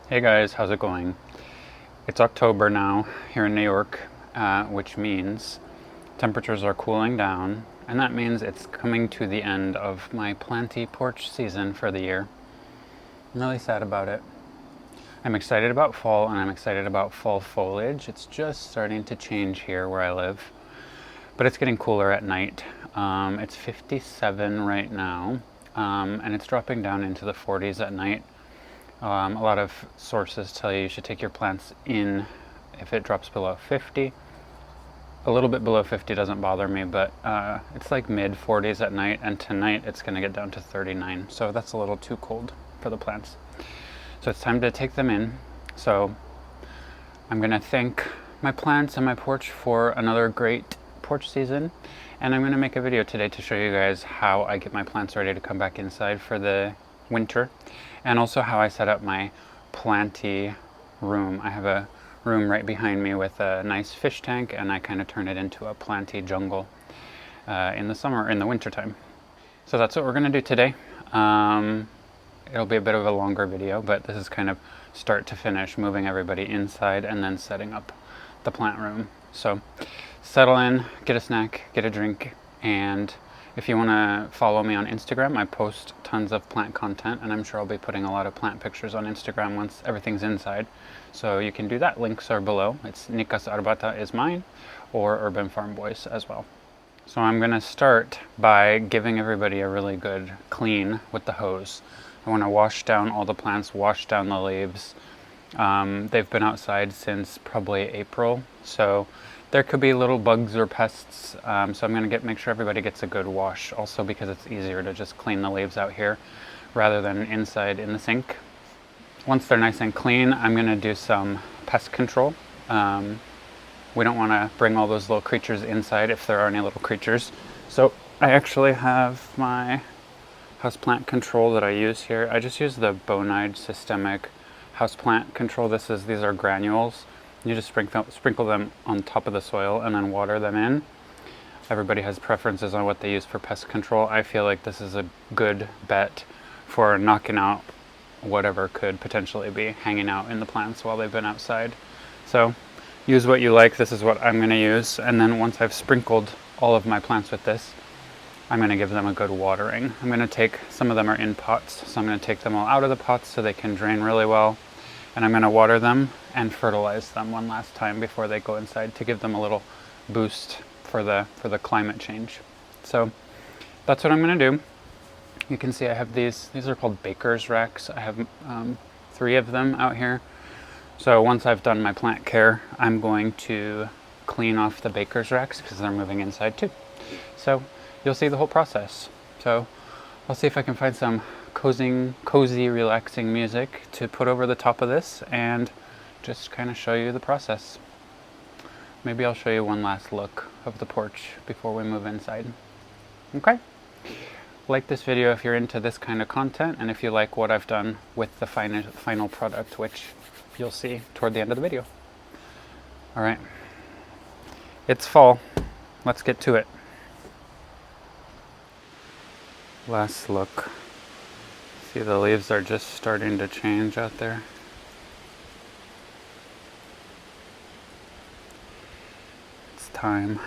Hey guys, how's it going? It's October now here in New York, which means temperatures are cooling down, and that means it's coming to the end of my planty porch season for the year. I'm really sad about it. I'm excited about fall and I'm excited about fall foliage. It's just starting to change here where I live, but it's getting cooler at night. It's 57 right now, and it's dropping down into the 40s at night. A lot of sources tell you should take your plants in if it drops below 50. A little bit below 50 doesn't bother me, but it's like mid 40s at night, and tonight it's going to get down to 39. So that's a little too cold for the plants. So it's time to take them in. So I'm going to thank my plants and my porch for another great porch season. And I'm going to make a video today to show you guys how I get my plants ready to come back inside for the winter, and also how I set up my planty room. I have a room right behind me with a nice fish tank, and I kind of turn it into a planty jungle in the winter time. So that's what we're going to do today. It'll be a bit of a longer video, but this is kind of start to finish, moving everybody inside and then setting up the plant room. So settle in, get a snack, get a drink, and if you want to follow me on Instagram, I post tons of plant content, and I'm sure I'll be putting a lot of plant pictures on Instagram once everything's inside. So you can do that. Links are below. It's Nikas Arbata is mine, or Urban Farm Boys as well. So I'm going to start by giving everybody a really good clean with the hose. I want to wash down all the plants, wash down the leaves. They've been outside since probably April, so there could be little bugs or pests, so I'm going to make sure everybody gets a good wash, also because it's easier to just clean the leaves out here rather than inside in the sink. Once they're nice and clean, I'm going to do some pest control. We don't want to bring all those little creatures inside if there are any little creatures. So I actually have my houseplant control that I use here. I just use the Bonide Systemic houseplant control. These are granules. You just sprinkle them on top of the soil and then water them in. Everybody has preferences on what they use for pest control. I feel like this is a good bet for knocking out whatever could potentially be hanging out in the plants while they've been outside. So use what you like. This is what I'm going to use. And then once I've sprinkled all of my plants with this, I'm going to give them a good watering. I'm going to take, some of them are in pots, so I'm going to take them all out of the pots so they can drain really well. And I'm going to water them and fertilize them one last time before they go inside to give them a little boost for the climate change. So that's what I'm going to do. You can see I have these are called baker's racks. I have 3 of them out here. So once I've done my plant care, I'm going to clean off the baker's racks because they're moving inside too. So you'll see the whole process. So I'll see if I can find some cozy, relaxing music to put over the top of this and just kind of show you the process. Maybe I'll show you one last look of the porch before we move inside. Okay? Like this video if you're into this kind of content, and if you like what I've done with the final product, which you'll see toward the end of the video. All right. It's fall. Let's get to it. Last look. See, the leaves are just starting to change out there. It's time.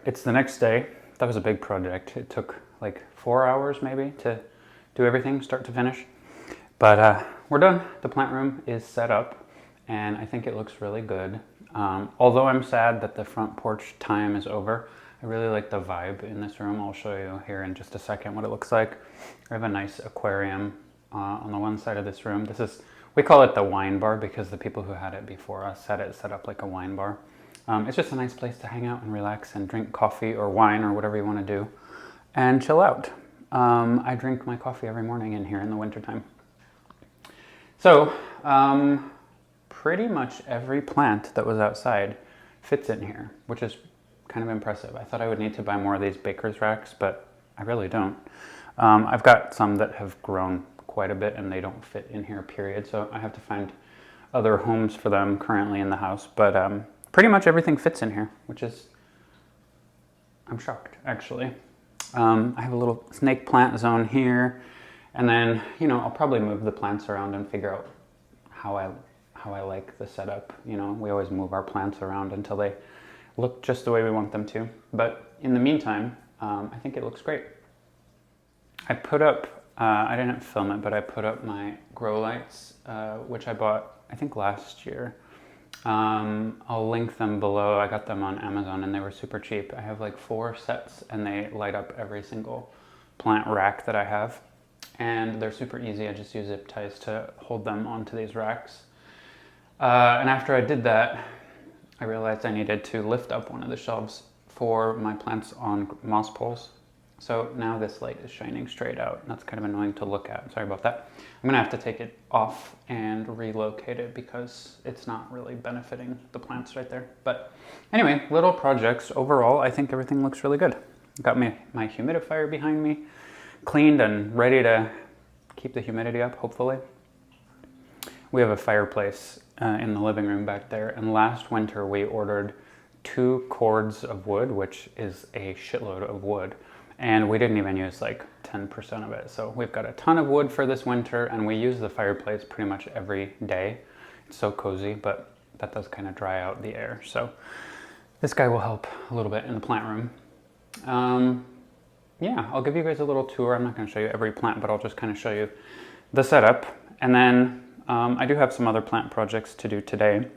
It's the next day. That was a big project. It took like 4 hours maybe to do everything start to finish. But we're done. The plant room is set up and I think it looks really good. Although I'm sad that the front porch time is over, I really like the vibe in this room. I'll show you here in just a second what it looks like. I have a nice aquarium on the one side of this room. We call it the wine bar because the people who had it before us had it set up like a wine bar. It's just a nice place to hang out and relax and drink coffee or wine or whatever you want to do and chill out. I drink my coffee every morning in here in the wintertime. So pretty much every plant that was outside fits in here, which is kind of impressive. I thought I would need to buy more of these baker's racks, but I really don't. I've got some that have grown quite a bit and they don't fit in here, period. So I have to find other homes for them currently in the house. But pretty much everything fits in here, which is, I'm shocked actually. I have a little snake plant zone here. And then, you know, I'll probably move the plants around and figure out how I like the setup. You know, we always move our plants around until they look just the way we want them to. But in the meantime, I think it looks great. I put up, I didn't film it, but I put up my grow lights, which I bought, I think last year. I'll link them below. I got them on Amazon and they were super cheap. I have like 4 sets and they light up every single plant rack that I have. And they're super easy. I just use zip ties to hold them onto these racks. And after I did that, I realized I needed to lift up one of the shelves for my plants on moss poles. So now this light is shining straight out. That's kind of annoying to look at. Sorry about that. I'm gonna have to take it off and relocate it because it's not really benefiting the plants right there. But anyway, little projects. Overall, I think everything looks really good. Got my humidifier behind me, cleaned and ready to keep the humidity up, hopefully. We have a fireplace in the living room back there, and last winter we ordered 2 cords of wood, which is a shitload of wood, and we didn't even use like 10% of it. So we've got a ton of wood for this winter, and we use the fireplace pretty much every day. It's so cozy, but that does kind of dry out the air. So this guy will help a little bit in the plant room. Yeah, I'll give you guys a little tour. I'm not going to show you every plant, but I'll just kind of show you the setup. And then I do have some other plant projects to do today.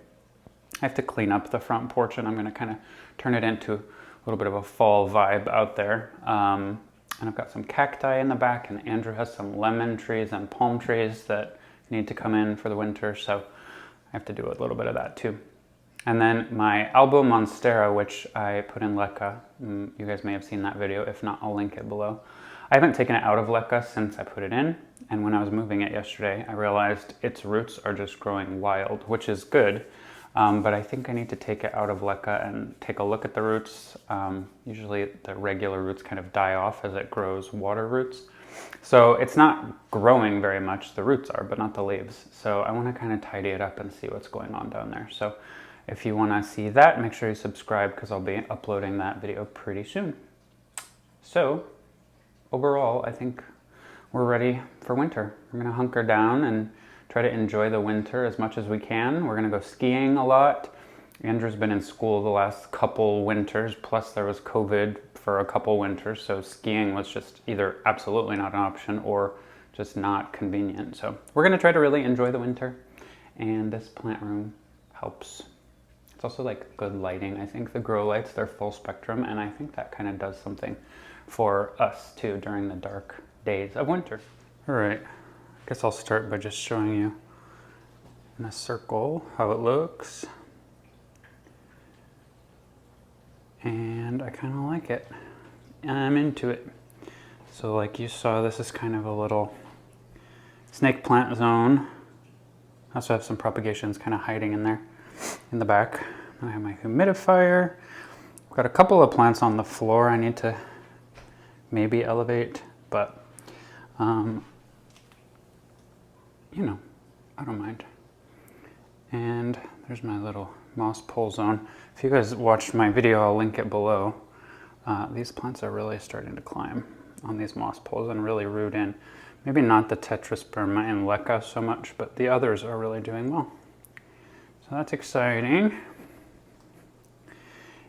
I have to clean up the front porch and I'm going to kind of turn it into a little bit of a fall vibe out there. And I've got some cacti in the back, and Andrew has some lemon trees and palm trees that need to come in for the winter. So I have to do a little bit of that too. And then my Albo Monstera, which I put in Leca. You guys may have seen that video. If not, I'll link it below. I haven't taken it out of Leca since I put it in. And when I was moving it yesterday, I realized its roots are just growing wild, which is good. But I think I need to take it out of Leca and take a look at the roots. Usually the regular roots kind of die off as it grows water roots. So it's not growing very much. The roots are, but not the leaves. So I want to kind of tidy it up and see what's going on down there. So if you want to see that, make sure you subscribe because I'll be uploading that video pretty soon. So overall, I think we're ready for winter. We're going to hunker down and try to enjoy the winter as much as we can. We're going to go skiing a lot. Andrew's been in school the last couple winters, plus there was COVID for a couple winters, so skiing was just either absolutely not an option or just not convenient. So we're going to try to really enjoy the winter, and this plant room helps. It's also like good lighting. I think the grow lights, they're full spectrum, and I think that kind of does something for us too during the dark days of winter. All right, I guess I'll start by just showing you in a circle how it looks. And I kind of like it, and I'm into it. So like you saw, this is kind of a little snake plant zone. I also have some propagations kind of hiding in there in the back. I have my humidifier. I've got a couple of plants on the floor I need to maybe elevate, but you know, I don't mind. And there's my little moss pole zone. If you guys watched my video, I'll link it below. These plants are really starting to climb on these moss poles and really root in. Maybe not the Tetrasperma and Leca so much, but the others are really doing well. So that's exciting.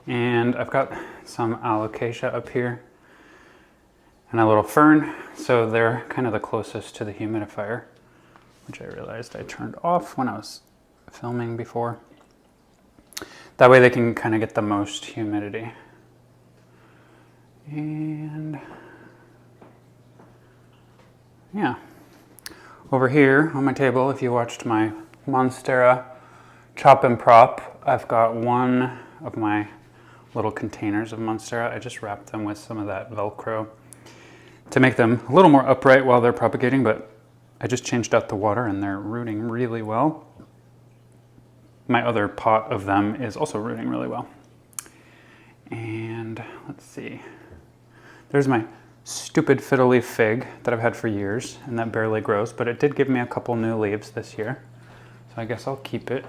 And I've got some alocasia up here and a little fern, so they're kind of the closest to the humidifier, which I realized I turned off when I was filming before. That way they can kind of get the most humidity. And yeah, over here on my table, if you watched my Monstera chop and prop, I've got one of my little containers of Monstera. I just wrapped them with some of that Velcro to make them a little more upright while they're propagating, but I just changed out the water and they're rooting really well. My other pot of them is also rooting really well. And let's see, there's my stupid fiddle leaf fig that I've had for years and that barely grows, but it did give me a couple new leaves this year, so I guess I'll keep it.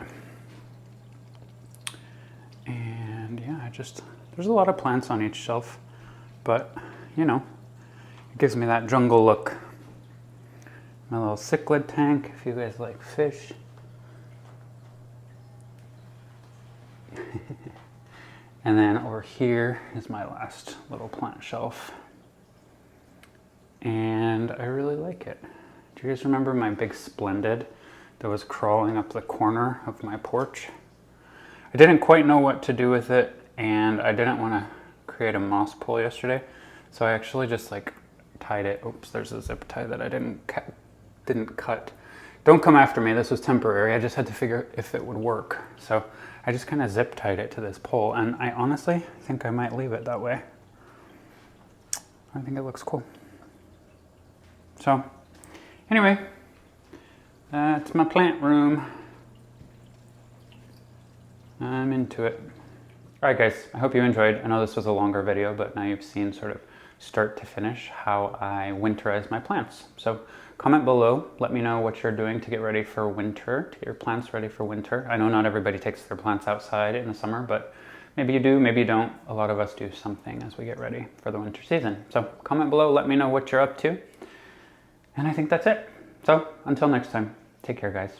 And yeah, there's a lot of plants on each shelf, but you know, it gives me that jungle look. My little cichlid tank, if you guys like fish. And then over here is my last little plant shelf. And I really like it. Do you guys remember my big splendid that was crawling up the corner of my porch? I didn't quite know what to do with it, and I didn't want to create a moss pole yesterday, so I actually just like tied it. Oops, there's a zip tie that I didn't cut. Don't come after me, this was temporary. I just had to figure if it would work. So I just kind of zip tied it to this pole, and I honestly think I might leave it that way. I think it looks cool. So anyway, that's my plant room. I'm into it. All right guys, I hope you enjoyed. I know this was a longer video, but now you've seen sort of start to finish how I winterize my plants. So comment below, let me know what you're doing to get ready for winter, to get your plants ready for winter. I know not everybody takes their plants outside in the summer, but maybe you do, maybe you don't. A lot of us do something as we get ready for the winter season. So comment below, let me know what you're up to. And I think that's it. So until next time, take care guys.